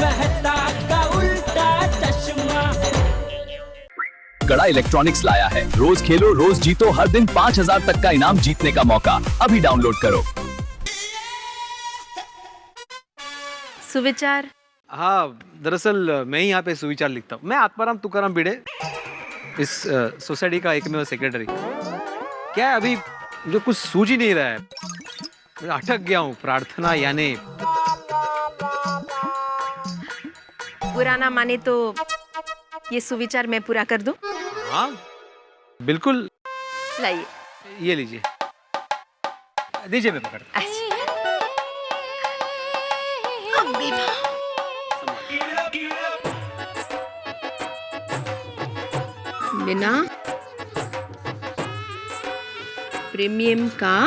मेहता का उल्टा चश्मा। गड़ा इलेक्ट्रॉनिक्स लाया है, रोज खेलो रोज जीतो, हर दिन 5,000 तक का इनाम जीतने का मौका। अभी डाउनलोड करो। सुविचार। हाँ, दरअसल मैं ही यहाँ पे सुविचार लिखता हूँ। मैं आत्माराम तुकाराम भिड़े, इस सोसाइटी का एकमेव सेक्रेटरी। क्या है, अभी मुझे कुछ सूझ ही नहीं रहा है, मैं अटक गया हूँ। प्रार्थना यानी बुरा ना माने तो ये सुविचार मैं पूरा कर दूं? हाँ बिल्कुल, लाइए। ये लीजिए। दीजिए, मैं पकड़। बिना प्रीमियम का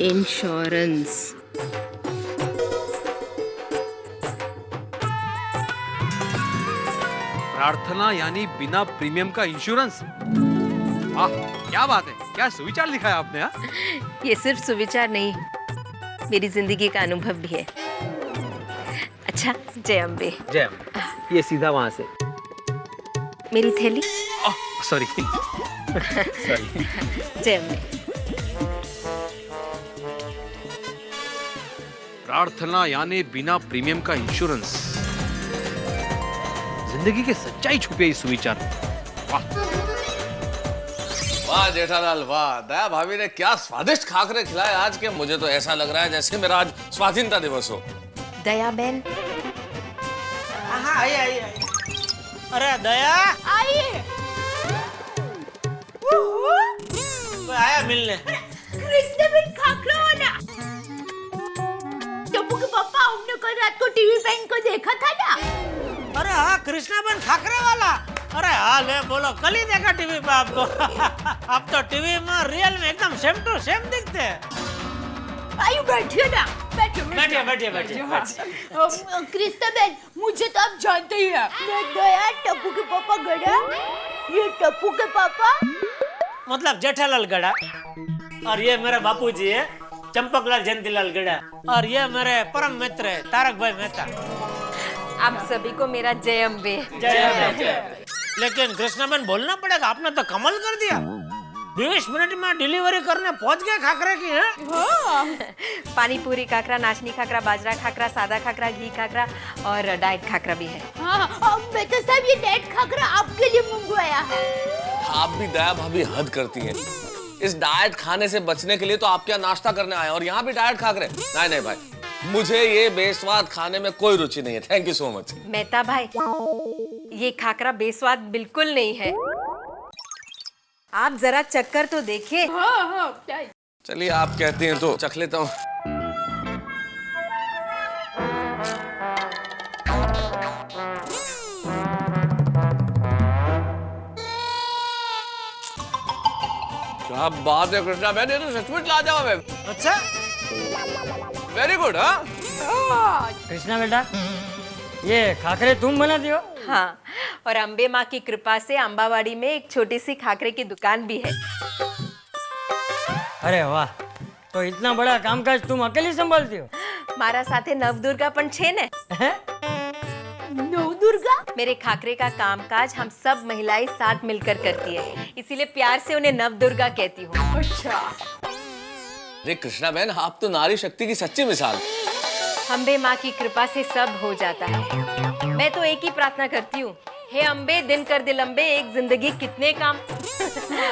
इंश्योरेंस। प्रार्थना यानी बिना प्रीमियम का इंश्योरेंस। वाह, क्या बात है, क्या सुविचार लिखा है आपने। हाँ, ये सिर्फ सुविचार नहीं, मेरी जिंदगी का अनुभव भी है। अच्छा, जय अम्बे। जय अम्बे। ये सीधा वहां से। मेरी थैली। सॉरी। जय अम्बे। प्रार्थना यानी बिना प्रीमियम का इंश्योरेंस। जिंदगी की सच्चाई छुपी है इस सुविचार में। वाह वाह जेठालाल वाह, दया भाभी ने क्या स्वादिष्ट खाकरे खिलाए आज के। मुझे तो ऐसा लग रहा है जैसे मेरा आज स्वाधीनता दिवस हो। दया बहन। हाँ, आइए। अरे दया आइए। कोई आया मिलने? कृष्ण बिन खाखरा वाला। टप्पू के पापा, हमने कल रात को टीवी पे इनको देखा था ना। अरे हाँ, कृष्णाबेन खाकरे वाला। अरे हाँ, ले बोलो, कल ही देखा टीवी पे आपको। आप तो टीवी में रियल में एकदम सेम टू सेम दिखते हैं। आइए बैठिए ना, बैठिए। कृष्ण बहन, मुझे तो आप जानते ही हैं। मैं दया, टप्पू के पापा गड़ा, ये टप्पू के पापा मतलब जेठालाल गड़ा, और ये मेरे बापूजी है चंपकलाल जयंतीलाल गड़ा, और ये मेरे परम मित्र है तारक भाई मेहता। आप सभी को मेरा जय अम्बे। जय। लेकिन कृष्णाबेन बोलना पड़ेगा, आपने तो कमाल कर दिया। 20 मिनट में डिलीवरी करने पहुंच गए खाकरे की। है पानी पूरी खाकरा, नाचनी खाकरा, बाजरा खाकरा, सादा खाकरा, घी खाकरा और डाइट खाकरा भी है। हाँ, बेटा साहब, ये डाइट खाकरा आपके लिए मंगवाया है। आप भी दया भाभी हद करती हैं। इस डाइट खाने से बचने के लिए तो आप क्या नाश्ता करने आए और यहाँ भी डाइट खा कर। नहीं भाई, मुझे ये बेस्वाद खाने में कोई रुचि नहीं है। Thank you so much. Mehta भाई, ये खाकरा बेस्वाद बिल्कुल नहीं है। आप जरा चक्कर तो देखिए। हाँ, चलिए, आप कहते हैं तो चख लेता हूँ। क्या बात है कृष्णा बहन, ये तो सचमुच लाजवाब है। अच्छा, वेरी गुड। हाँ कृष्णा बेटा, ये खाकरे तुम बनाती हो? हाँ, और अम्बे माँ की कृपा से अम्बावाड़ी में एक छोटी सी खाकरे की दुकान भी है। अरे वाह, तो इतना बड़ा कामकाज तुम अकेली संभालती हो? मारा साथे नवदुर्गा पण छे ने। नवदुर्गा? मेरे खाकरे का कामकाज हम सब महिलाएं साथ मिलकर करती है, इसीलिए प्यार से उन्हें नवदुर्गा कहती हूँ। अच्छा। अरे कृष्णा बहन, आप तो नारी शक्ति की सच्ची मिसाल। अम्बे माँ की कृपा से सब हो जाता है। मैं तो एक ही प्रार्थना करती हूँ, हे अम्बे दिन कर दे लंबे, एक जिंदगी कितने काम।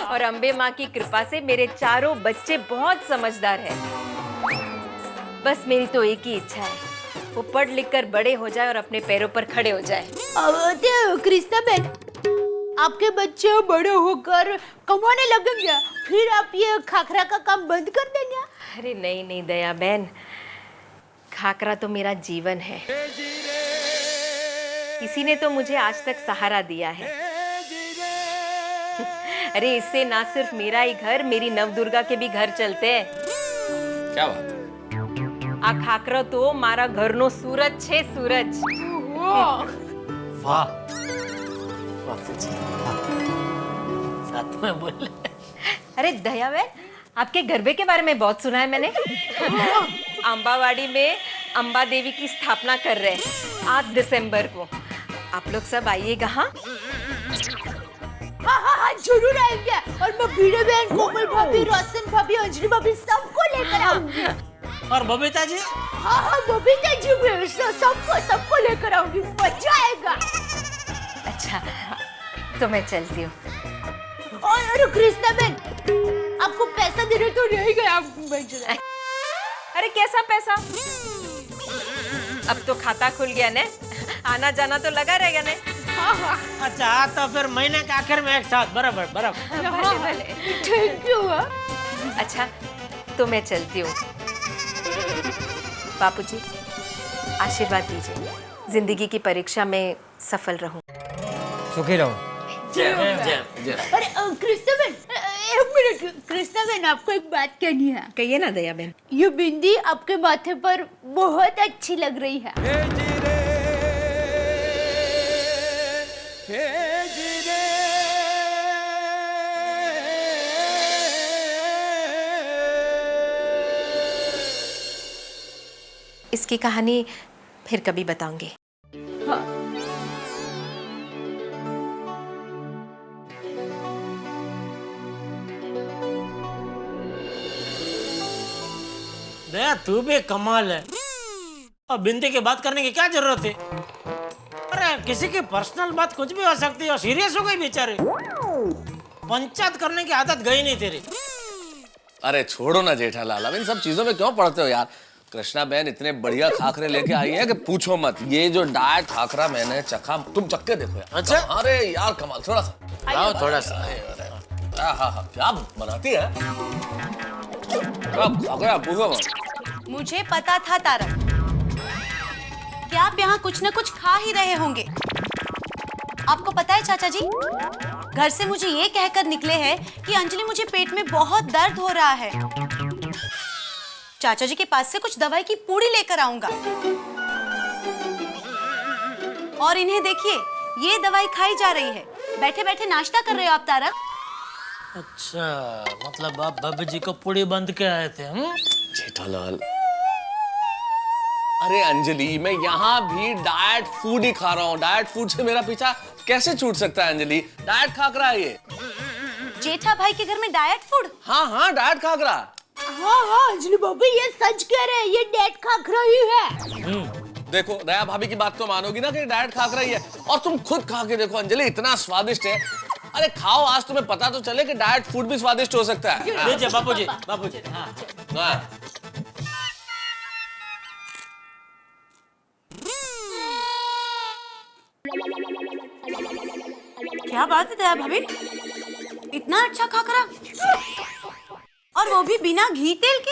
और अम्बे माँ की कृपा से मेरे चारों बच्चे बहुत समझदार हैं। बस मेरी तो एक ही इच्छा है, वो पढ़ लिख कर बड़े हो जाए और अपने पैरों पर खड़े हो जाए। कृष्णा बहन, आपके बच्चे बड़े होकर कमाने लगेंगे, फिर आप ये खाकरा का काम बंद कर देंगे? अरे नहीं दया बहन, खाकरा तो मेरा जीवन है। इसी ने तो मुझे आज तक सहारा दिया है। अरे इससे ना सिर्फ मेरा ही घर, मेरी नवदुर्गा के भी घर चलते हैं। क्या बात है? आ खाकरा तो मारा घरनो सूरज छे, सूरज। वाह, साथ में बोले। अरे दया बहन, आपके गरबे के बारे में बहुत सुना है मैंने। अम्बावाड़ी में अम्बा देवी की स्थापना कर रहे हैं 8 दिसंबर को। आप लोग सब आइएगा। हाँ हाँ हाँ हाँ जरूर आएंगे। और मैं बीड़े बहन, कोमल भाभी, रोशन भाभी, अंजलि भाभी सबको लेकर आऊंगी। और बबीता जी? हाँ हाँ बबीता जी भी, सबको लेकर आऊंगी, मजा आएगा। अच्छा तो मैं चलती हूँ। और कृष्णा बहन, आपको पैसा दे रहे तो रह गया। अरे कैसा पैसा? अब तो खाता खुल गया ने, आना जाना तो लगा रहेगा ने। अच्छा तो फिर महीने के आखिर में एक साथ बराबर बराबर। भले भले। Thank you. अच्छा तो मैं चलती हूँ। बापूजी आशीर्वाद दीजिए, जिंदगी की परीक्षा में सफल रहूं। सुखी रहो। अरे कृष्णा बहन, एक मिनट। कृष्णा बहन, आपको एक बात कहनी है। कहिए ना दया बहन। ये बिंदी आपके माथे पर बहुत अच्छी लग रही है। इसकी कहानी फिर कभी बताऊंगी। हाँ। दया तू भी कमाल है। अब बिंदी की बात करने की क्या जरूरत है? अरे किसी की पर्सनल बात कुछ भी हो सकती है। सीरियस हो गई बेचारे, पंचायत करने की आदत गई नहीं तेरी। अरे छोड़ो ना जेठालाल, अब इन सब चीजों में क्यों पड़ते हो यार। कृष्णा बहन इतने बढ़िया खाखरे लेके आई है कि पूछो मत। ये जो डाइट खाखरा मैंने चखा, तुम चख के देखो यार। अच्छा? अरे यार कमाल। थोड़ा सा लाओ थोड़ा सा। हाँ क्या बनाती है। खाखरा पूछो मत। मुझे पता था तारक कि आप यहाँ कुछ न कुछ खा ही रहे होंगे। आपको पता है चाचा जी, घर से मुझे ये कहकर निकले हैं कि अंजलि मुझे पेट में बहुत दर्द हो रहा है। चाचा जी के पास से कुछ दवाई की पूड़ी लेकर आऊंगा। और इन्हें देखिए, ये दवाई खाई जा रही है। बैठे बैठे नाश्ता कर रहे हो आप तारक। अच्छा मतलब आप भाभी जी को पूड़ी बंद के आए थे? जेठालाल, अरे अंजलि मैं यहाँ भी डाइट फूड ही खा रहा हूँ। डाइट फूड से मेरा पीछा कैसे छूट सकता है अंजलि? डाइट खाकरा है ये। जेठा भाई के घर में डाइट फूड? हाँ डाइट खाकरा। हाँ अंजलि भाभी ये सच कह रहे हैं, ये डाइट खाकरा ही है। देखो दया भाभी की बात तो मानोगी ना कि डाइट खाकरा ही है। और तुम खुद खा के देखो अंजलि, इतना स्वादिष्ट है। अरे खाओ, आज तुम्हें पता तो चले कि डाइट फूड भी स्वादिष्ट हो सकता है। लीजिए बापूजी, बापूजी। हाँ। क्या बात है दया भाभी, इतना अच्छा खाकरा, और वो भी बिना घी तेल के।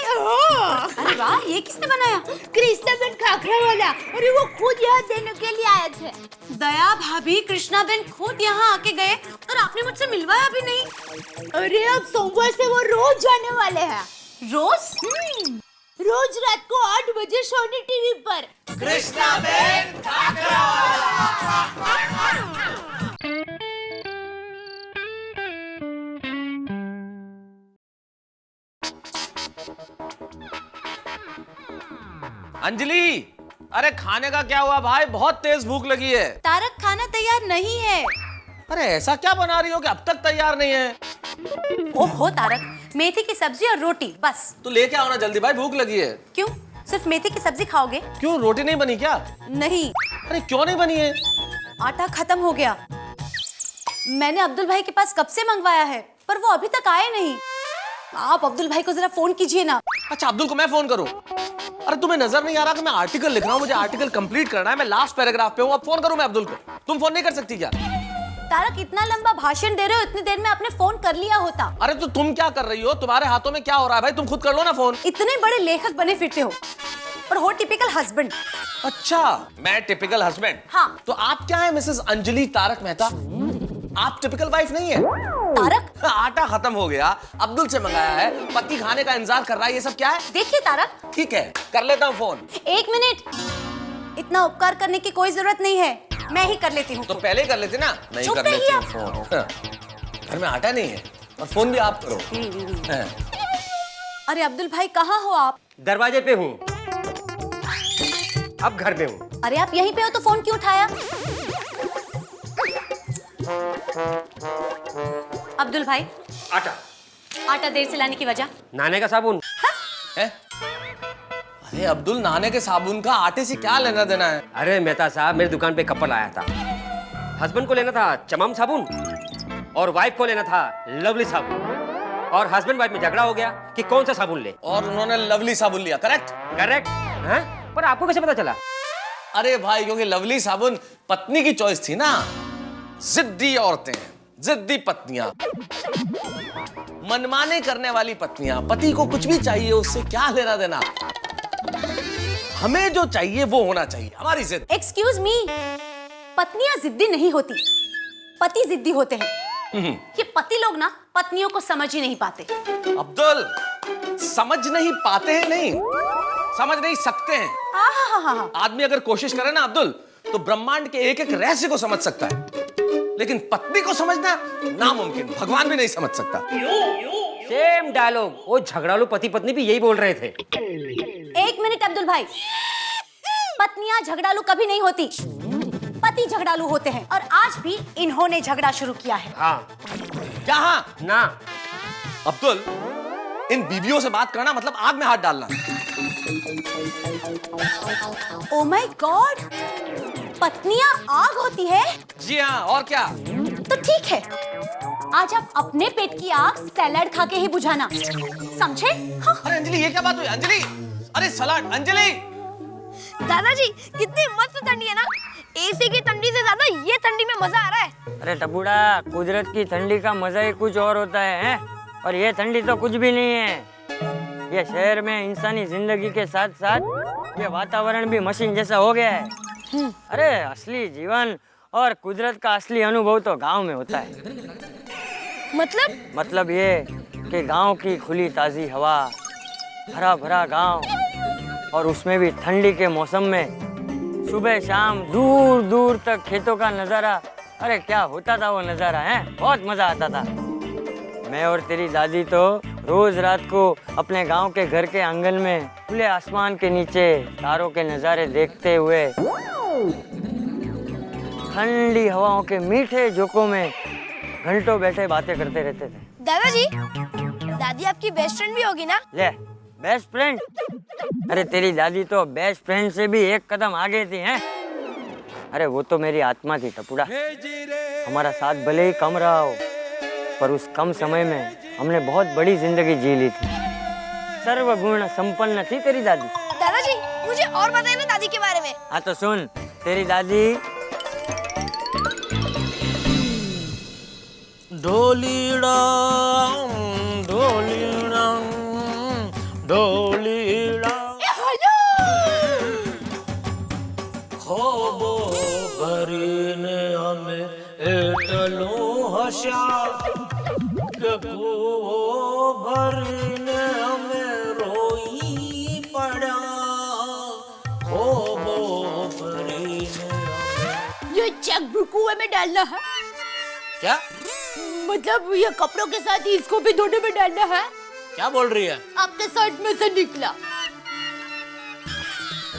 अरे वाह, ये किसने बनाया? कृष्णा बहन खाखरा वाला, अरे वो खुद यहाँ देने के लिए आए थे। दया भाभी, कृष्णा बहन खुद यहाँ आके गए और आपने मुझसे मिलवाया भी नहीं। अरे अब सोमवार से वो रोज आने वाले हैं। रोज? रोज रात को 8 बजे सोनी टीवी पर। कृष्णा बहन खाकरा अंजलि, अरे खाने का क्या हुआ भाई? बहुत तेज भूख लगी है। तारक खाना तैयार नहीं है। अरे ऐसा क्या बना रही हो कि अब तक तैयार नहीं है? ओहो तारक, मेथी की सब्जी और रोटी बस। तो लेके आओ ना जल्दी भाई, भूख लगी है। क्यों, सिर्फ मेथी की सब्जी खाओगे? क्यों, रोटी नहीं बनी क्या? नहीं। अरे क्यों नहीं बनी है? आटा खत्म हो गया। मैंने अब्दुल भाई के पास कब से मंगवाया है, पर वो अभी तक आए नहीं। आप अब्दुल भाई को जरा फोन कीजिए ना। अच्छा अब्दुल को मैं फोन करूं? अरे तुम्हें नजर नहीं आ रहा कि मैं आर्टिकल लिख रहा हूं, मुझे आर्टिकल कंप्लीट करना है, मैं लास्ट पैराग्राफ पे हूं। अब फोन करूं मैं अब्दुल को? तुम फोन नहीं कर सकती क्या? तारक इतना लंबा भाषण दे रहे हो, इतनी देर में आपने फोन कर लिया होता। अरे तो तुम क्या कर रही हो? तुम्हारे हाथों में क्या हो रहा है भाई? तुम खुद कर लो ना फोन। इतने बड़े लेखक बने फिरते हो और हो टिपिकल हस्बैंड। अच्छा मैं टिपिकल हस्बैंड? हाँ। तो आप क्या है मिसेस अंजलि तारक मेहता? आप टिपिकल वाइफ नहीं है? तारक, आटा खत्म हो गया, अब्दुल से मंगाया है, पति खाने का इंतजार कर रहा है, ये सब क्या है? देखिए तारक। ठीक है कर लेता हूँ फोन। 1 मिनट, इतना उपकार करने की कोई जरूरत नहीं है, मैं ही कर लेती हूँ। तो पहले कर लेते ना। नहीं चुप कर लेती हूँ रहिए फोन। घर में आटा नहीं है और फोन भी आप करो। अरे अब्दुल भाई कहाँ हो आप? दरवाजे पे हूँ। अब घर में हूँ। अरे आप यहीं पे हो तो फोन क्यों उठाया? अब्दुल भाई, आटा देर से लाने की वजह? नहाने का साबुन। है? अरे अब्दुल, नहाने के साबुन का आटे से क्या लेना देना है? अरे मेहता साहब, मेरी दुकान पे कपल आया था। हस्बैंड को लेना था चमम साबुन और वाइफ को लेना था लवली साबुन, और हस्बैंड वाइफ में झगड़ा हो गया कि कौन सा साबुन ले, और उन्होंने लवली साबुन लिया। करेक्ट? करेक्ट। हैं? पर आपको कैसे पता चला? अरे भाई, क्योंकि लवली साबुन पत्नी की चॉइस थी ना। जिद्दी औरतें, जिद्दी पत्नियां, मनमाने करने वाली पत्नियां। पति को कुछ भी चाहिए, उससे क्या लेना देना। हमें जो चाहिए वो होना चाहिए, हमारी जिद। एक्सक्यूज मी, पत्नियां जिद्दी नहीं होती, पति जिद्दी होते हैं। ये पति लोग ना पत्नियों को समझ ही नहीं पाते। अब्दुल, समझ नहीं पाते हैं नहीं, समझ नहीं सकते हैं। आदमी अगर कोशिश करे ना अब्दुल, तो ब्रह्मांड के एक एक रहस्य को समझ सकता है, लेकिन पत्नी को समझना नामुमकिन, भगवान भी नहीं समझ सकता। सेम डायलॉग वो झगड़ालू पति पत्नी भी यही बोल रहे थे। एक मिनट अब्दुल भाई, पत्नियां झगड़ालू कभी नहीं होती, पति झगड़ालू होते हैं, और आज भी इन्होंने झगड़ा शुरू किया है। हाँ। यहाँ ना अब्दुल, इन बीवियों से बात करना मतलब आग में हाथ डालना। ओ माय गॉड, पत्नियां आग होती है? जी हाँ, और क्या। तो ठीक है, आज आप अपने पेट की आग सैलेड खा के ही बुझाना, समझे? हाँ। अरे अंजलि, ये क्या बात हुई? अंजलि, अरे सलाद। अंजलि, दादाजी कितनी मस्त ठंडी है ना, एसी की ठंडी से ज्यादा ये ठंडी में मजा आ रहा है। अरे टबूड़ा, कुदरत की ठंडी का मजा ही कुछ और होता है, और ये ठंडी तो कुछ भी नहीं है। ये शहर में इंसानी जिंदगी के साथ साथ ये वातावरण भी मशीन जैसा हो गया है। अरे असली जीवन और कुदरत का असली अनुभव तो गांव में होता है। मतलब ये कि गांव की खुली ताजी हवा, हरा भरा गांव, और उसमें भी ठंडी के मौसम में सुबह शाम दूर दूर तक खेतों का नजारा। अरे क्या होता था वो नजारा, है बहुत मजा आता था। मैं और तेरी दादी तो रोज रात को अपने गांव के घर के आंगन में खुले आसमान के नीचे तारों के नजारे देखते हुए ठंडी हवाओं के मीठे झोंकों में घंटों बैठे बातें करते रहते थे। दादाजी, दादी आपकी बेस्ट फ्रेंड भी होगी ना? ले, बेस्ट फ्रेंड? अरे तेरी दादी तो बेस्ट फ्रेंड से भी एक कदम आगे थी, हैं? अरे वो तो मेरी आत्मा थी टपुड़ा। हमारा साथ भले ही कम रहा हो, पर उस कम समय में हमने बहुत बड़ी जिंदगी जी ली थी। सर्वगुण संपन्न थी तेरी दादी। दादाजी, मुझे और बताइए ना दादी के बारे में। हाँ तो सुन, तेरी दादी ढोलीड़ा ढोलीड़ा ढोलीड़ा खोबो भरीने हमें एटलो हशा के खोबो भरीने हमें रोई पड़ा, खोबो भरीने हमें। ये चेक भी कुएं में डालना है? क्या मतलब ये कपड़ों के साथ इसको भी धोने में डालना है? क्या बोल रही है? आपके शर्ट में से निकला।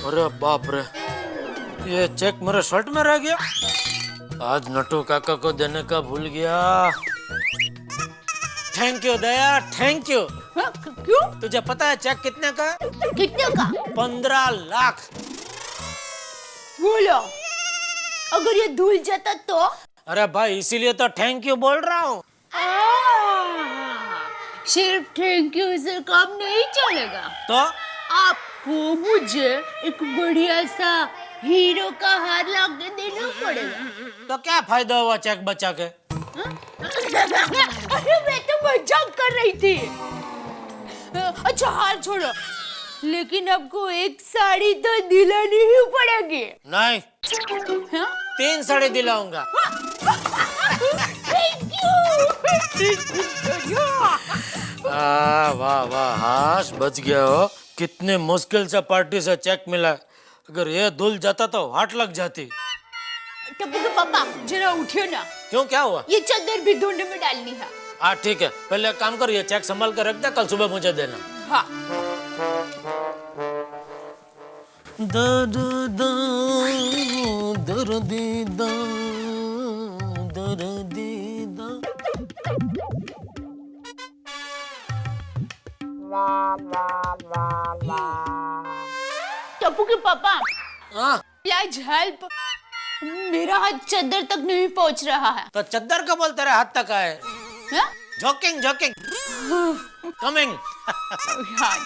अरे बाप रे, ये चेक मेरे शर्ट में रह गया। आज नटू काका को देने का भूल गया। Thank you Daya, thank you. क्यों? तुझे पता है चेक कितने का है? कितने का? 15 लाख। बोलो, अगर ये धुल जाता तो? अरे भाई, इसीलिए तो थैंक यू बोल रहा हूँ। सिर्फ थैंक यू से काम नहीं चलेगा, तो आपको मुझे एक बढ़िया सा हीरो का हार ला के देना पड़ेगा। तो क्या फायदा हुआ चेक बचा के? अरे मैं तो मजाक कर रही थी। अच्छा हार छोड़ो, लेकिन आपको एक साड़ी तो दिलानी ही पड़ेगी। नहीं, हाँ? 3 साड़ी दिलाऊंगा। वाह वाह, हाश बच गया हो। कितने मुश्किल से पार्टी से चेक मिला, अगर ये धुल जाता तो हाथ लग जाती। टप्पू के पापा जरा उठियो ना। क्यों, क्या हुआ? ये चादर भी धोने में डालनी है। हाँ ठीक है, पहले एक काम कर, ये चेक संभाल कर रख दे, कल सुबह मुझे देना। हाँ। दर्द दर्द टप्पू के पापा हाँ प्लीज हेल्प, मेरा हाथ चादर तक नहीं पहुंच रहा है। तो चद्दर का बोलते रहे हाथ तक आए। हाँ? Joking joking coming. हाँ,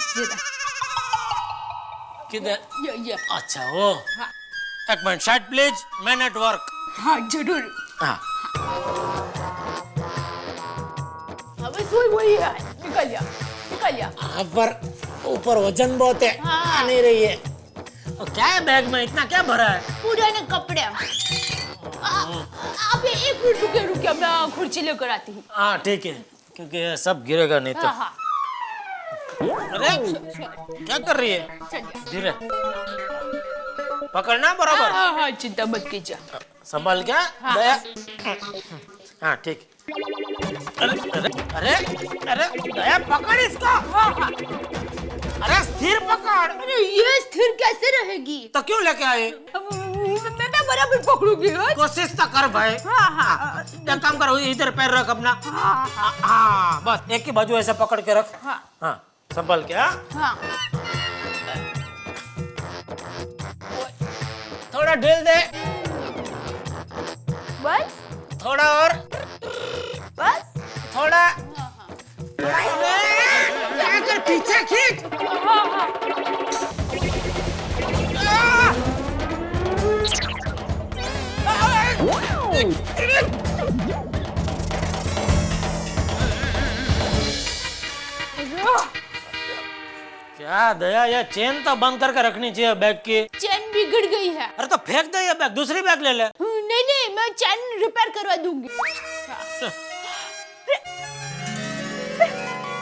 किधर? ये। अच्छा वो एक minute side please, man at work. हाँ जरूर। हाँ बस वही है, निकल गया। ऊपर वजन बहुत है। हाँ। आ नहीं रही है। और क्या है बैग में, इतना क्या भरा है? पुराने कपड़े। आप एक मिनट रुकिए, मैं खुर्ची लेकर आती हूँ। हाँ ठीक है, क्योंकि ये सब गिरेगा नहीं तो। हाँ। अरे क्या कर रही है? चलिए। धीरे पकड़ना बराबर। हाँ, चिंता मत कीजिए। संभाल क्या? हाँ। दया। हाँ ठीक। अरे अरे अरे अरे दया पकड़ इसको। हाँ। अरे स्थिर पकड़। अरे ये स्थिर कैसे रहेगी? तो क्यों लेके आए? मैं बराबर पकड़ूंगी। कोशिश तो कर भाई। हाँ। एक काम करो, इधर पैर रख अपना। हाँ बस एक ही बाजू ऐसा पकड़ के रख। हाँ संभाल के। हाँ। थोड़ा ढील दे, बस थोड़ा और, बस थोड़ा। अगर पीछे खींच। क्या दया, ये चेन तो बंद करके रखनी चाहिए बैग की। चैन बिगड़ गई है। अरे तो फेंक दे ये बैग, दूसरी बैग ले ले। नहीं, मैं चैन रिपेयर करवा दूंगी।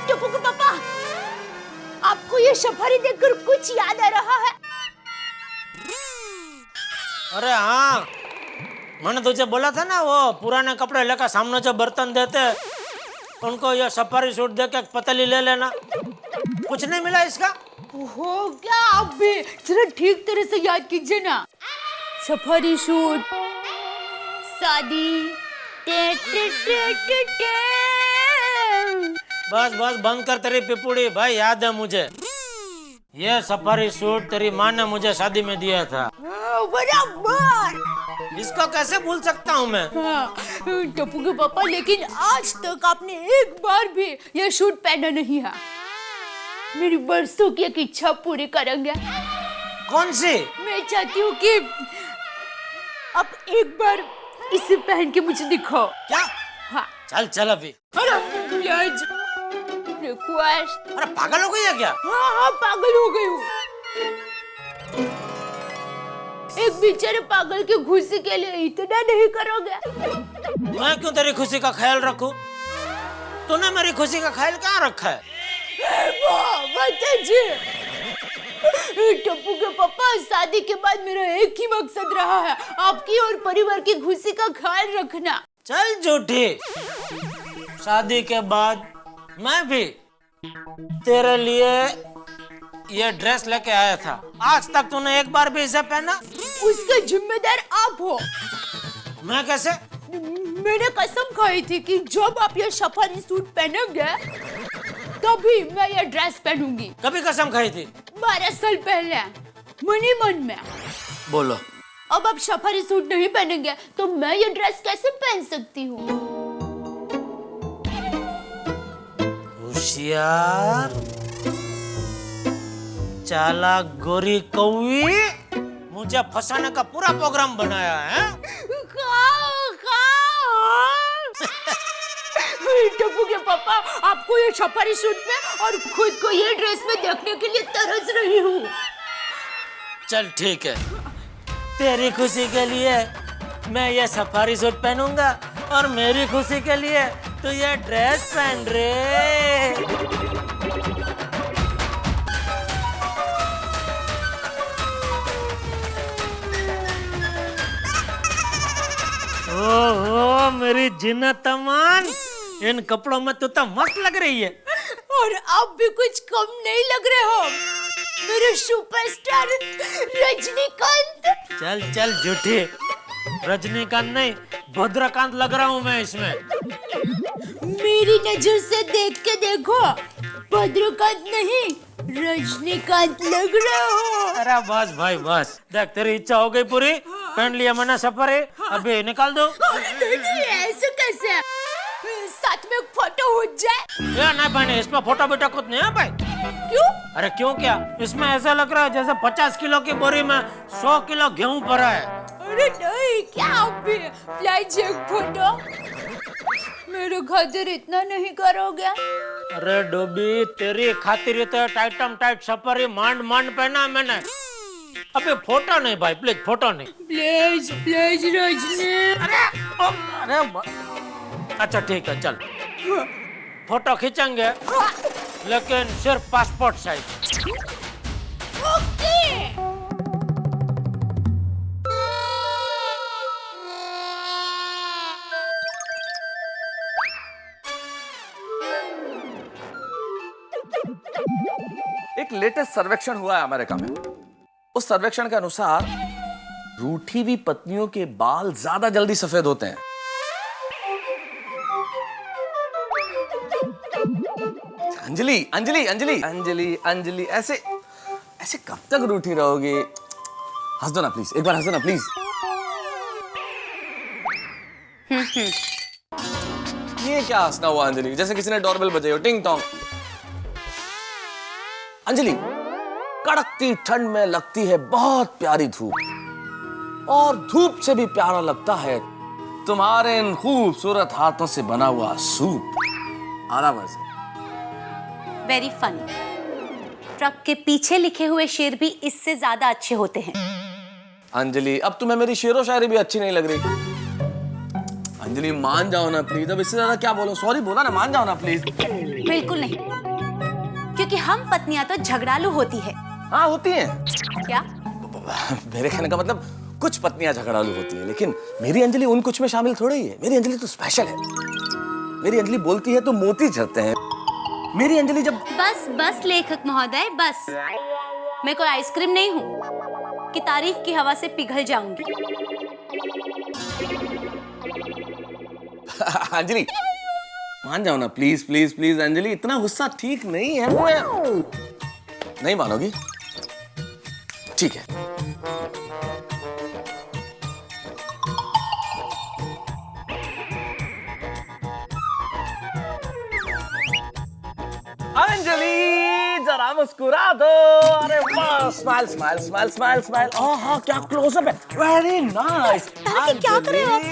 टप्पू के पापा, आपको ये सफारी देखकर कुछ याद आ रहा है? अरे हाँ, मैंने तुझे बोला था ना, वो पुराने कपड़े लेकर सामने जो बर्तन देते उनको ये सफारी सूट देके पतली ले लेना। कुछ नहीं मिला इसका? हो क्या, आप भी जरा ठीक तरह से याद कीजिए ना। सफारी सूट, शादी, टे टे टे टे टे। बस बंद कर तेरी पिपुड़ी भाई, याद है मुझे। ये सफारी सूट तेरी माँ ने मुझे शादी में दिया था। बराबर। इसको कैसे भूल सकता हूँ मैं? हाँ, टप्पू के पापा, लेकिन आज तक आपने एक बार भी ये सूट पहना नहीं है। मेरी बरसों की एक इच्छा पूरी करेंगे। कौन सी? मैं चाहती हूँ कि आप एक बार इसे पहन के मुझे दिखाओ। क्या? हाँ। चल अभी। रिक्वेस्ट। अरे पागल हो गई है क्या? हाँ, पागल हो गई हूँ। एक बेचारे पागल की खुशी के लिए इतना नहीं करोगे? मैं क्यों तेरी खुशी का ख्याल रखूं? तूने मेरी खुशी का ख्याल क्या रखा है? टप्पू के पापा, शादी के बाद मेरा एक ही मकसद रहा है, आपकी और परिवार की खुशी का ख्याल रखना। चल झूठी, शादी के बाद मैं भी तेरे लिए ये ड्रेस लेके आया था। आज तक तूने एक बार भी इसे पहना? उसका जिम्मेदार आप हो। मैं कैसे? मैंने कसम खाई थी कि जब आप ये सफारी सूट पहनेंगे तभी मैं ये ड्रेस पहनूंगी। कभी कसम खाई थी? 12 साल पहले, मनी मन में। बोलो। अब आप सफारी सूट नहीं पहनेंगे तो मैं ये ड्रेस कैसे पहन सकती हूँ? होशियार, चालाक गोरी कौवी, मुझे फंसाने का पूरा प्रोग्राम बनाया है। टप्पू के पापा, आपको ये सफारी सूट में और खुद को ये ड्रेस में देखने के लिए तरस रही हूँ। चल ठीक है, तेरी खुशी के लिए मैं ये सफारी सूट पहनूंगा और मेरी खुशी के लिए तू ये ड्रेस पहन रे। ओह मेरी जिन्नत तमान, इन कपड़ों में तू तो मस्त लग रही है। और आप भी कुछ कम नहीं लग रहे हो। मेरे सुपरस्टार रजनीकांत। चल चल झूठी, रजनीकांत नहीं भद्रकांत लग रहा हूँ मैं इसमें। मेरी नजर से देख के देखो, भद्रकांत नहीं रजनीकांत लग रहा हो। अरे बस भाई बस, देख तेरी इच्छा हो गई पूरी, पहन लिया मैंने सफर है, अभी निकाल दो। नहीं ऐसे कैसे, साथ में एक फोटो हो जाए। या नहीं बहने, इसमें फोटो बेटा कुछ नहीं है भाई। क्यों? अरे क्यों क्या, इसमें ऐसा लग रहा है जैसे 50 किलो की बोरी में 100 किलो गेहूं भरा है। अरे नहीं, क्या आप भी प्लीज एक फोटो मेरे खातिर इतना नहीं करोगे? अरे डोबी, तेरी खातिर तो टाइटम टाइट सफरी मांड मांड पहना है मैंने। अबे फोटो नहीं भाई, प्लीज फोटो नहीं। Please please Rajni. अरे अच्छा ठीक है, चल फोटो खींचेंगे, लेकिन सिर्फ पासपोर्ट साइज। ओके। एक लेटेस्ट सर्वेक्षण हुआ है अमेरिका में। उस सर्वेक्षण के अनुसार रूठी हुई पत्नियों के बाल ज्यादा जल्दी सफेद होते हैं। अंजलि अंजलि अंजलि अंजलि अंजलि, ऐसे ऐसे कब तक रूठी रहोगी? हंस दो ना प्लीज, एक बार हंस दो ना प्लीज। ये क्या हंसना हुआ अंजलि, जैसे किसी ने डोरबेल बजाई हो, टिंग टोंग। अंजलि, कड़कती ठंड में लगती है बहुत प्यारी धूप, और धूप से भी प्यारा लगता है तुम्हारे इन खूबसूरत हाथों से बना हुआ सूप। आराम से। Very funny. ट्रक के पीछे लिखे हुए शेर भी इससे ज्यादा अच्छे होते हैं। अंजलि, अब तुम्हें मेरी शेरो शायरी भी अच्छी नहीं लग रही। अंजलि मान जाओ ना प्लीज, अब इससे ज्यादा क्या बोलो, सॉरी बोला ना, मान जाओ ना प्लीज। बिल्कुल नहीं, क्योंकि हम पत्नियां तो झगड़ालू होती है। हाँ होती हैं। क्या? मेरे कहने का मतलब कुछ पत्नियां झगड़ालू होती हैं, लेकिन मेरी अंजलि उन कुछ में शामिल थोड़ी ही है। मेरी अंजलि तो स्पेशल है। मेरी अंजलि बोलती है तो मोती झरते हैं। मेरी अंजलि जब बस बस लेखक महोदय बस, मैं कोई आइसक्रीम नहीं हूँ कि तारीफ की हवा से पिघल जाऊंगी। अंजलि मान जाओ ना प्लीज प्लीज प्लीज। अंजलि इतना गुस्सा ठीक नहीं है। मैं नहीं मानोगी? ठीक है। अंजलि जरा मुस्कुरा दो। अरे वाह, smile smile smile smile smile. हाँ क्या क्लोजअप है, वेरी नाइस। क्या कर रहे हो आप?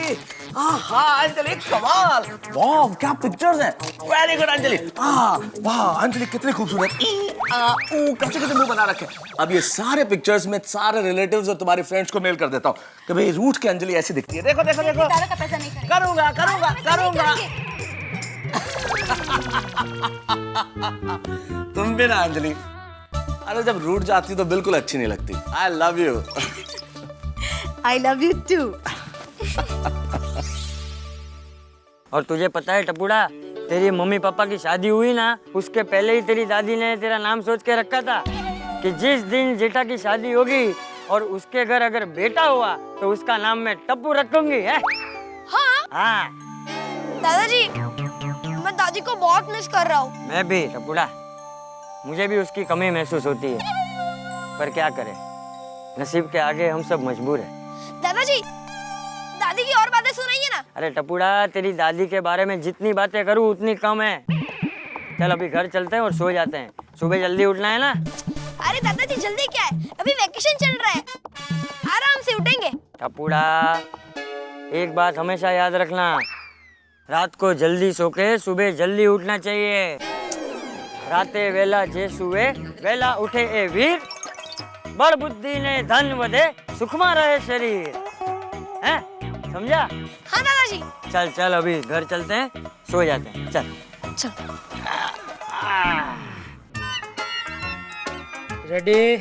हाँ अंजलि कमाल, वाह क्या पिक्चर्स हैं, वेरी गुड अंजलि। वाह अंजलि कितनी खूबसूरत। कैसे कैसे मुंह बना रखे। अब ये सारे पिक्चर्स में सारे रिलेटिव्स और तुम्हारे फ्रेंड्स को मेल कर देता हूँ कि भाई रूठ के अंजलि ऐसी दिखती है। देखो देखो देखो, का पैसा नहीं करूंगा करूंगा करूंगा। तुम भी ना अंजलि, अरे जब रूठ जाती तो बिल्कुल अच्छी नहीं लगती। I love you. I love you too. और तुझे पता है टपुड़ा, तेरी मम्मी पापा की शादी हुई ना, उसके पहले ही तेरी दादी ने तेरा नाम सोच के रखा था कि जिस दिन जेठा की शादी होगी और उसके घर अगर बेटा हुआ तो उसका नाम मैं टप्पू रखूंगी है। हाँ दादाजी, मैं दादी को बहुत मिस कर रहा हूँ। मैं भी टपुड़ा, मुझे भी उसकी कमी महसूस होती है, पर क्या करें, नसीब के आगे हम सब मजबूर हैं। दादाजी, दादी की और बातें सुनाइए ना। अरे टपुड़ा, तेरी दादी के बारे में जितनी बातें करूँ उतनी कम है। चल अभी घर चलते हैं और सो जाते हैं, सुबह जल्दी उठना है ना। अरे दादाजी जल्दी क्या है, अभी वैकेशन चल रहा है, आराम से उठेंगे। टपुड़ा, एक बात हमेशा याद रखना, रात को जल्दी सो के सुबह जल्दी उठना चाहिए। राते वेला जे सुवे वेला उठे ए वीर, बड़ बुद्धि ने धन वधे सुखमा रहे शरीर। हैं, समझा? हाँ दादाजी। चल चल अभी घर चलते हैं, सो जाते हैं, चल चल। रेडी?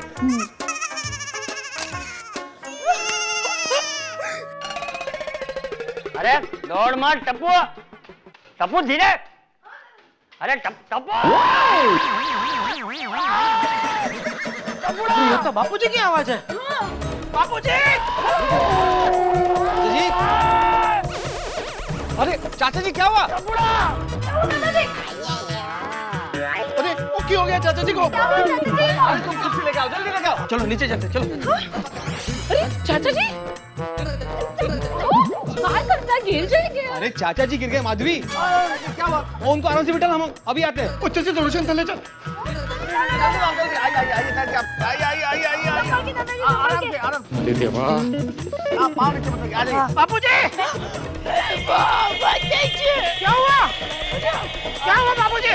अरे दौड़ मत टप्पू, टप्पू धीरे। अरे टप्पू ये तो बापूजी की आवाज है। बापूजी! जी अरे चाचा जी क्या हुआ? अरे वो क्यों हो गया चाचा जी को? अरे तुम कुर्सी लेके आओ, जल्दी लेके आओ। चलो नीचे चलते, चलो। अरे चाचा जी बाहर करता गिर जाएंगे। अरे चाचा जी गिर गए माधवी। क्या हुआ? वो उनको आराम से बिठा, हम अभी आते हैं। कुछ से थोड़ा चल चल। बापूजी! क्या हुआ? क्या हुआ बापूजी?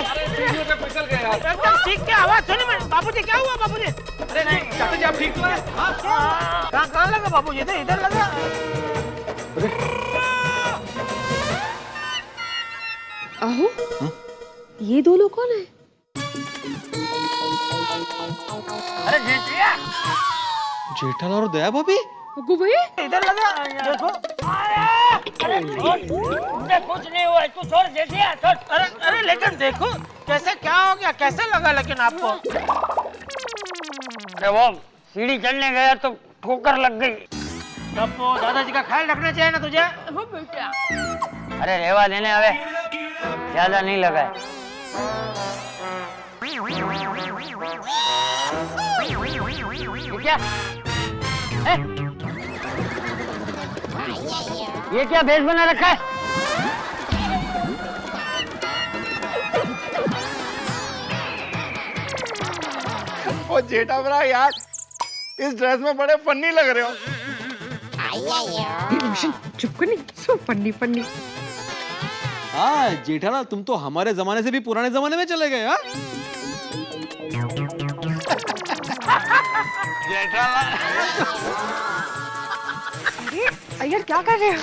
फिसल गए यार। एकदम ठीक क्या आवाज सुनी मैंने। बापूजी क्या हुआ बापूजी? अरे नहीं चाचा जी आप ठीक तो हैं? कहाँ लगा बापूजी? इधर लगा। आहो ये दो लोग कौन है? अरे जेठिया! जेठालाल और दया भाभी? अगो भैया इधर लगा। देखो। अरे कुछ नहीं हुआ, तू छोड़ जेठिया छोड़। अरे लेकिन देखो कैसे क्या हो गया, कैसे लगा लेकिन आपको? अरे वो सीढ़ी चढ़ने गया तो ठोकर लग गई। तब तो दादाजी का ख्याल रखना चाहिए ना तुझे। हो बेटा अरे रेवा लेने आवे, ज्यादा नहीं लगा है। ये क्या? ये क्या भेष बना रखा है? ओ जेठा भरा यार, इस ड्रेस में बड़े फन्नी लग रहे हो। चुप कर, नहीं सो फन्नी फन्नी। हाँ जेठालाल तुम तो हमारे जमाने से भी पुराने जमाने में चले गए। हाँ जेठालाल यार क्या कर रहे हो?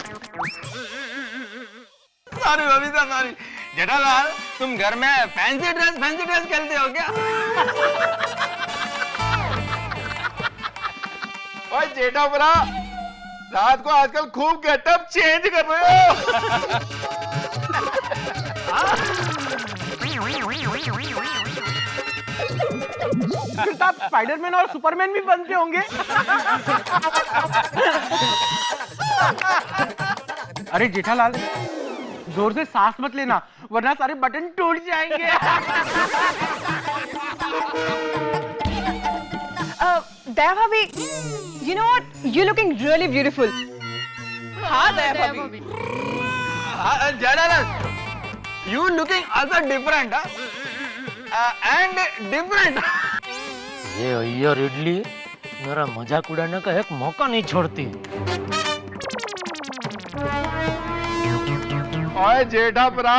Sorry Babita sorry. जेठालाल तुम घर में फैंसी ड्रेस खेलते हो क्या? ओए जेठा भरा, रात को आजकल खूब गेटअप चेंज कर रहे हो। फिर तो आप स्पाइडरमैन और सुपरमैन भी बनते होंगे। अरे जेठालाल जोर से सांस मत लेना वरना सारे बटन टूट जाएंगे। दया भाभी, you know what? You're looking really beautiful. हाँ दया भाभी। Jethalal, you looking also different, and different. ये अय्यर इडली मेरा मजाक उड़ाने का एक मौका नहीं छोड़ती। ओए जेठा भरा,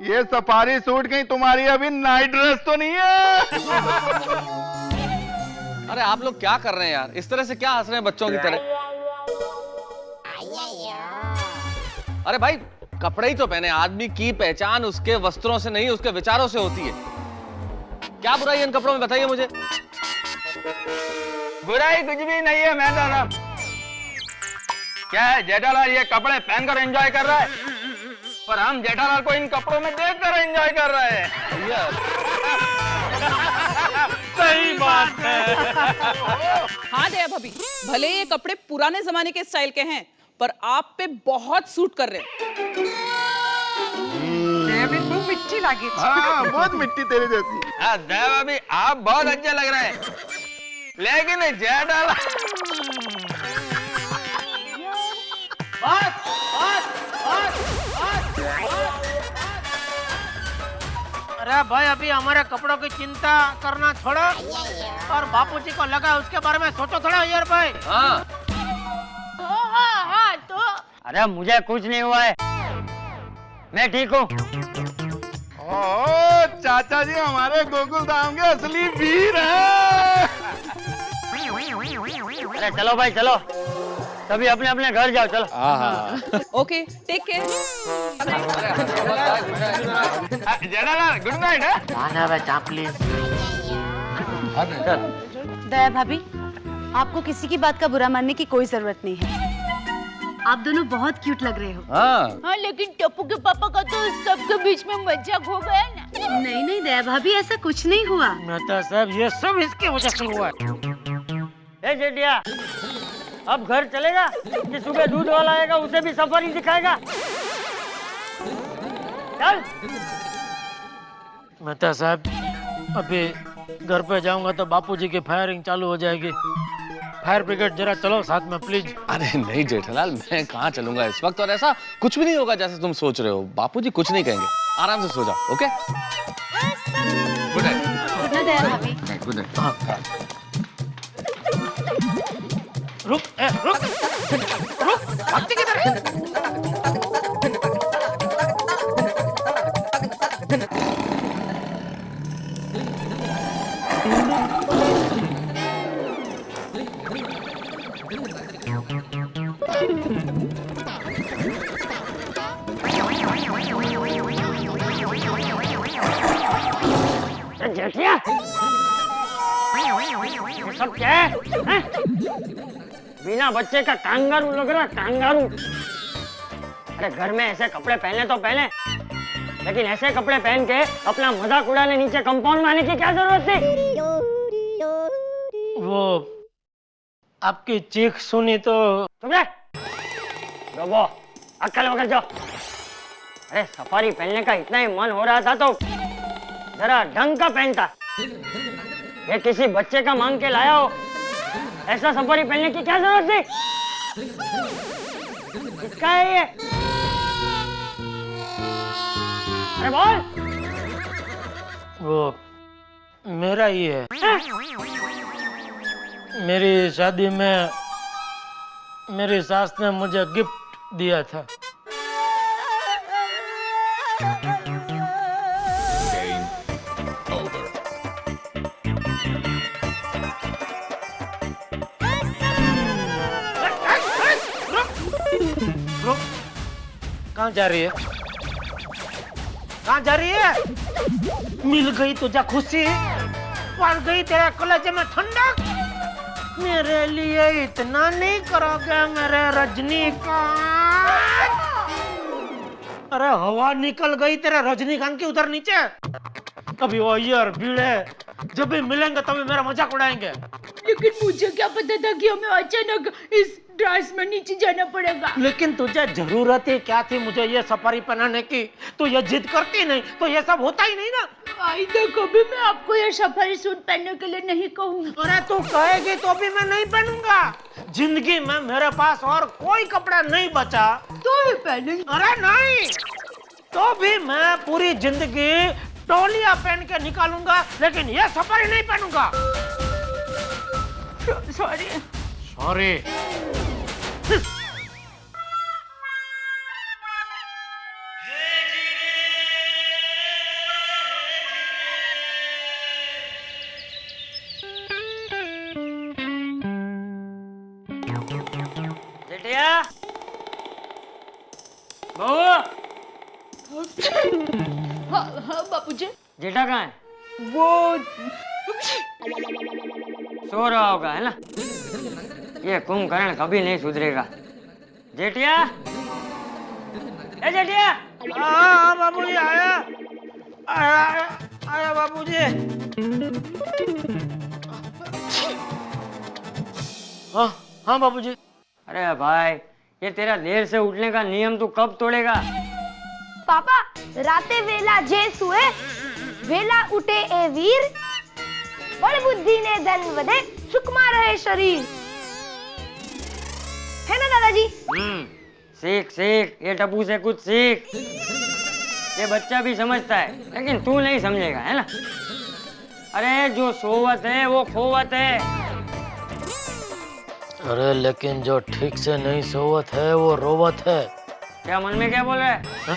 ये सफारी सूट कहीं तुम्हारी अभी नाइट ड्रेस तो नहीं है? अरे आप लोग क्या कर रहे हैं यार? इस तरह से क्या हंस रहे हैं बच्चों की तरह? अरे भाई कपड़े ही तो पहने। आदमी की पहचान उसके वस्त्रों से नहीं उसके विचारों से होती है। क्या बुराई है इन कपड़ों में बताइए मुझे। बुराई कुछ भी नहीं है मैदान। क्या है जेठालाल ये कपड़े पहनकर एंजॉय कर रहा है, पर हम जेठालाल को इन कपड़ों में देखकर एंजॉय कर रहे हैं। सही बात है। हाँ दया भाभी, भले ये कपड़े पुराने जमाने के स्टाइल के हैं पर आप पे बहुत सूट कर रहे हैं। मिट्टी लगी। हाँ बहुत मिट्टी तेरी जैसी। हाँ दया भाभी आप बहुत अच्छे लग रहे हैं, लेकिन जेठालाल अरे भाई अभी हमारे कपड़ों की चिंता करना छोड़ो और बापूजी को लगा उसके बारे में सोचो थोड़ा यार भाई। हाँ हाँ तो अरे मुझे कुछ नहीं हुआ है, मैं ठीक हूँ। ओ चाचा जी हमारे गोकुल धाम के असली वीर हैं। अरे चलो भाई चलो, सभी अपने अपने घर जाओ चलो। Okay take care. Jethalal good night. Daya भाभी, आपको किसी की बात का बुरा मानने की कोई जरूरत नहीं है। आप दोनों बहुत क्यूट लग रहे हो। हाँ हाँ लेकिन टप्पू के पापा का तो सबके बीच में मजाक हो गया ना। नहीं नहीं दया भाभी, ऐसा कुछ नहीं हुआ। मेहता साहब, ये सब इसकी वजह से हुआ है। जेठिया, अब घर चलेगा कि सुबह दूध वाला आएगा उसे भी सफारी दिखाएगा? चल। मेहता साहब, अभी घर पे जाऊंगा तो बापूजी की फायरिंग चालू हो जाएगी। फायर ब्रिगेड जरा चलो साथ में प्लीज। अरे नहीं जेठालाल, मैं कहाँ चलूंगा इस वक्त, और ऐसा कुछ भी नहीं होगा जैसे तुम सोच रहे हो। बापूजी कुछ नहीं कहेंगे, आराम से सो जाओ। Okay, good night. दया भाभी। Good night. रुक भागती किधर है? जेठिया, ये सब क्या है? बिना बच्चे का कांगारू लग रहा, कांगारू। अरे घर में ऐसे कपड़े पहने तो पहने, लेकिन ऐसे कपड़े पहन के अपना मजाक उड़ाने नीचे कंपाउंड में आने की क्या जरूरत थी? वो आपकी चीख सुनी तो चुप रह, डोबो, अक्ल वगैरह जो। अरे सफारी पहनने का इतना ही मन हो रहा था तो जरा ढंग का पहनता। ये किसी बच्चे का मांग के लाया हो, ऐसा सफारी पहनने की क्या जरूरत थी? किसका है ये? अरे बोल। वो मेरा ही है। मेरी शादी में मेरी सास ने मुझे गिफ्ट दिया था। कहाँ जा रही है? कहाँ जा रही है? मिल गई तुझे खुशी, पड़ गई तेरे कलेजे में ठंडक। मेरे लिए इतना नहीं करोगे मेरे रजनीकांत? अरे हवा निकल गई तेरे रजनीकांत की उधर नीचे। कभी वो अय्यर भीड़े जब भी मिलेंगे तभी मेरा मजाक उड़ाएंगे। लेकिन मुझे क्या पता था कि हमें अचानक इस ड्रेस में नीचे जाना पड़ेगा। लेकिन तुझे जरूरत ही क्या थी मुझे ये सफारी पहनाने की? तो ये जिद करती नहीं तो ये सब होता ही नहीं ना। आइंदा कभी मैं आपको ये सफारी सूट पहनने के लिए नहीं कहूँगी। अरे तू कहेगी तो भी मैं नहीं पहनूंगा। जिंदगी में मेरे पास और कोई कपड़ा नहीं बचा तो ही पहनेंगे। अरे नहीं, तो भी मैं पूरी जिंदगी टोलियां पहन के निकालूंगा, लेकिन ये सफारी नहीं पहनूंगा। सॉरी। सॉरी। जेठिया, बहू। हाँ बापूजी। जेठा कहाँ है? वो सो रहा होगा, है ना? ये कुंभकर्ण कभी नहीं सुधरेगा। जेठिया, ए जेठिया। हाँ बाबूजी, आया आया बाबूजी। हाँ बाबूजी। अरे भाई, ये तेरा देर से उठने का नियम तू कब तोड़ेगा? पापा, राते वेला जे सुए वेला उठे ए वीर, बड़ बुद्धि ने धन वधे, सुखमा रहे शरीर। है ना दादाजी? सीख सीख, ये टप्पू से कुछ सीख। ये बच्चा भी समझता है, लेकिन तू नहीं समझेगा, है ना? अरे जो सोवत है वो खोवत है। अरे लेकिन जो ठीक से नहीं सोवत है वो रोवत है। क्या मन में क्या बोल रहा है? हा?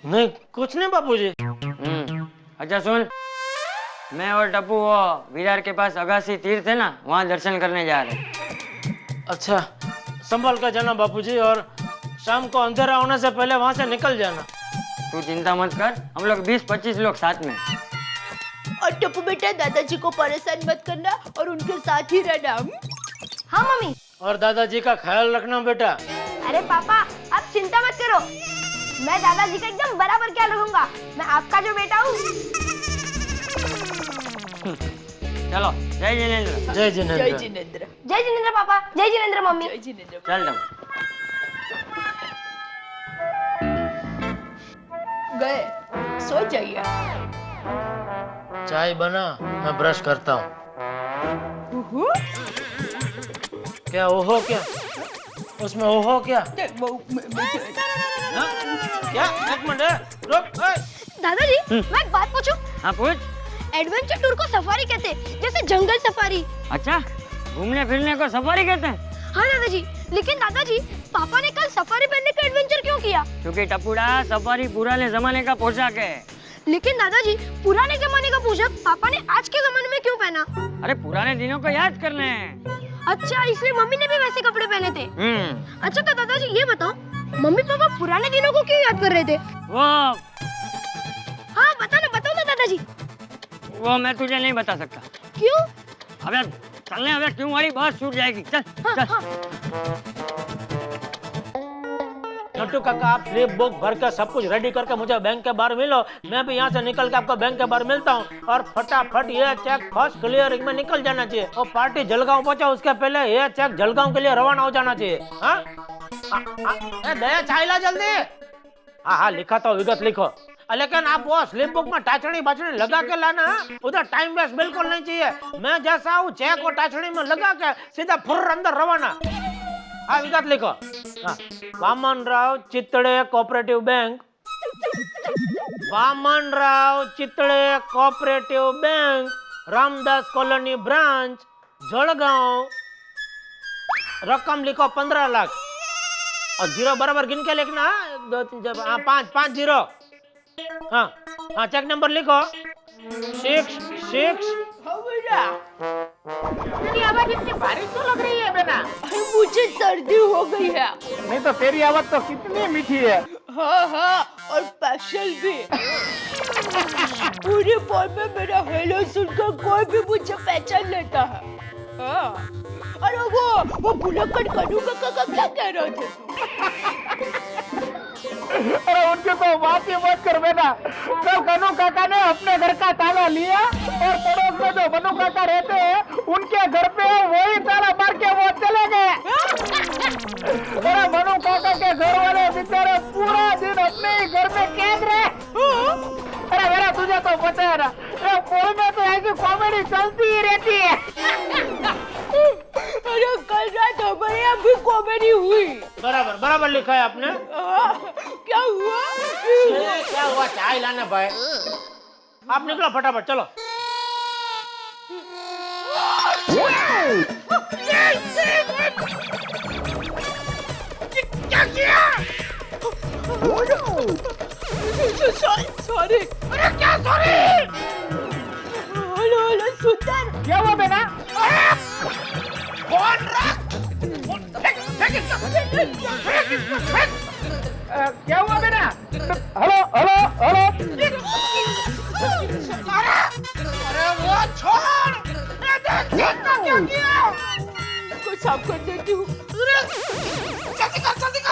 नहीं कुछ नहीं बाबूजी। अच्छा सुन, मैं और टप्पू वो विरार के पास अगासी तीर्थ है ना, वहाँ दर्शन करने जा रहे हैं। अच्छा, संभल कर जाना बापूजी, और शाम को अंधेरा होने से पहले वहाँ से निकल जाना। तू चिंता मत कर, हम लोग 20-25 लोग साथ में। और टप्पू बेटा, दादाजी को परेशान मत करना और उनके साथ ही रहना। हाँ मम्मी। और दादाजी का ख्याल रखना बेटा। अरे पापा, आप चिंता मत करो। मैं दादाजी का एकदम बराबर ख्याल रखूंगा। मैं आपका जो बेटा हूँ। चलो जय जिनेंद्र। जय जिनेंद्र। जय जिनेंद्र। जय जिनेंद्र पापा। जय जिनेंद्र मम्मी। जय जिनेंद्र। चल दम। गए, सो जाइए। चाय बना, मैं ब्रश करता हूँ। क्या ओहो क्या? उसमें ओहो क्या? हाँ? क्या? एक मिनट रुक। दादाजी मैं एक बात पूछूं? हाँ पूछ। एडवेंचर टूर को सफारी कहते हैं, जैसे जंगल सफारी। अच्छा, घूमने फिरने को सफारी कहते हैं? हाँ दादाजी, लेकिन दादाजी पापा ने कल सफारी पहनने का एडवेंचर क्यों किया? क्योंकि टपुड़ा सफारी पुराने जमाने का पोशाक है। लेकिन दादाजी पुराने जमाने का पोशाक पापा ने आज के जमाने में क्यों पहना? अरे पुराने दिनों को याद करने हैं। अच्छा, इसलिए मम्मी ने भी वैसे कपड़े पहने थे। अच्छा तो दादाजी ये बताओ, मम्मी पापा पुराने दिनों को क्यों याद कर रहे थे? वो हाँ बताओ ना दादाजी। वो मैं तुझे नहीं बता सकता। क्यों? अबे चलने, अबे क्यों हमारी बस छूट जाएगी। चल चल। नट्टू काका, आप स्लिप बुक भर कर सब कुछ रेडी करके मुझे बैंक के बाहर मिलो। मैं भी यहाँ से निकल के आपको बैंक के बाहर मिलता हूँ और फटाफट ये चेक फर्स्ट क्लियरिंग में निकल जाना चाहिए और पार्टी जलगांव पहुंचा उसके पहले ये चेक जलगांव के लिए रवाना हो जाना चाहिए। हाँ दया चाइला जल्दी। हाँ लिखा तो विगत लिखो, लेकिन आप वो स्लिप बुक में टाचड़ी बाचड़ी लगा के लाना। उधर टाइम वेस्ट बिल्कुल नहीं चाहिए। मैं जैसा हूँ चेक और टाचड़ी में लगा के सीधा फुर्र अंदर रवाना। हाँ विगत लिखो। Vaman Rao Chittade cooperative bank, Vaman Rao Chittade cooperative bank, Ramdas colony branch, Jalgaon. रकम लिखो 15 लाख और जीरो बराबर गिन के लिखना। 1 2 3 4 हाँ 5 जीरो। हाँ चेक नंबर लिखो 6 तेरी आवाज इतनी भारी क्यों लग रही है बेटा? मुझे सर्दी हो गई है। नहीं तो तेरी आवाज तो कितनी मीठी है। हाँ और स्पेशल भी। पूरे बॉल में मेरा हेलो सुनकर कोई भी मुझे पहचान लेता है। अरे वो बुलक्कड़ कनू काका क्या कह रहे थे? अरे उनके तो बात ही मत कर बेटा। कल कनू काका ने अपने घर का ताला लिया और पड़ोस में जो मनु काका रहते हैं उनके घर पे वही ताला मार के वो चले गए। अरे मनु काका के घर वाले बेचारे पूरा दिन अपने ही घर में कैद रहे। अरे मेरा तुझे तो पता है ना, पोल में तो ऐसी कॉमेडी चलती ही रहती है। अरे कल रात हमारे यहाँ भी कॉमेडी हुई। बराबर लिखा है आपने। क्या हुआ? क्या हुआ? चाय लाना भाई। आप निकलो फटाफट चलो। क्या किया? सॉरी। अरे क्या सॉरी? हेलो सुंदर, क्या हुआ बेटा? फोन रख। क्या हुआ बेटा? हेलो। अरे वो छोड़। क्या किया? कुछ साफ कर देती हूँ। जल्दी कर।